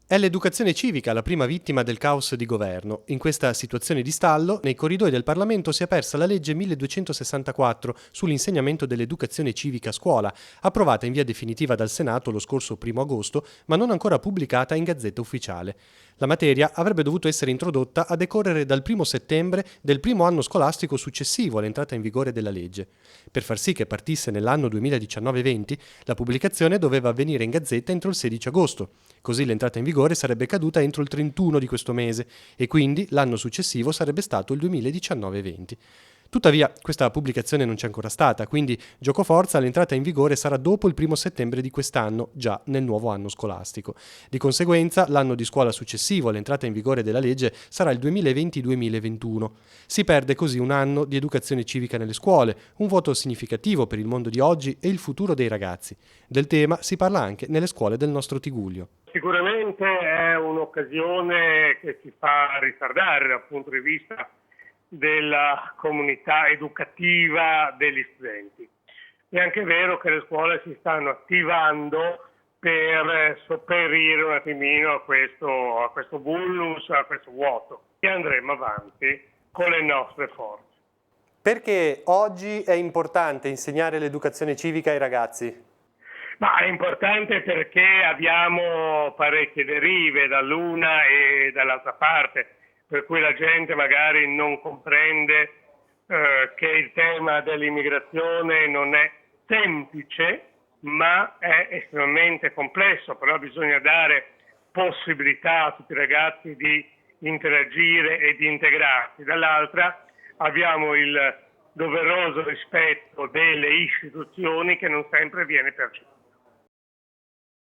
È l'educazione civica la prima vittima del caos di governo. In questa situazione di stallo, nei corridoi del Parlamento si è persa la legge 1264 sull'insegnamento dell'educazione civica a scuola, approvata in via definitiva dal Senato lo scorso 1 agosto, ma non ancora pubblicata in Gazzetta Ufficiale. La materia avrebbe dovuto essere introdotta a decorrere dal 1 settembre del primo anno scolastico successivo all'entrata in vigore della legge. Per far sì che partisse nell'anno 2019-20, la pubblicazione doveva avvenire in Gazzetta entro il 16 agosto. Così l'entrata in vigore sarebbe caduta entro il 31 di questo mese e quindi l'anno successivo sarebbe stato il 2019-20. Tuttavia, questa pubblicazione non c'è ancora stata, quindi giocoforza l'entrata in vigore sarà dopo il 1 settembre di quest'anno, già nel nuovo anno scolastico. Di conseguenza, l'anno di scuola successivo all'entrata in vigore della legge sarà il 2020-2021. Si perde così un anno di educazione civica nelle scuole, un voto significativo per il mondo di oggi e il futuro dei ragazzi. Del tema si parla anche nelle scuole del nostro Tigullio. Sicuramente è un'occasione che ci fa ritardare dal punto di vista della comunità educativa degli studenti. È anche vero che le scuole si stanno attivando per sopperire un attimino a questo vulnus, a questo vuoto, e andremo avanti con le nostre forze. Perché oggi è importante insegnare l'educazione civica ai ragazzi? Ma è importante perché abbiamo parecchie derive dall'una e dall'altra parte, per cui la gente magari non comprende che il tema dell'immigrazione non è semplice, ma è estremamente complesso, però bisogna dare possibilità a tutti i ragazzi di interagire e di integrarsi. Dall'altra abbiamo il doveroso rispetto delle istituzioni che non sempre viene percepito.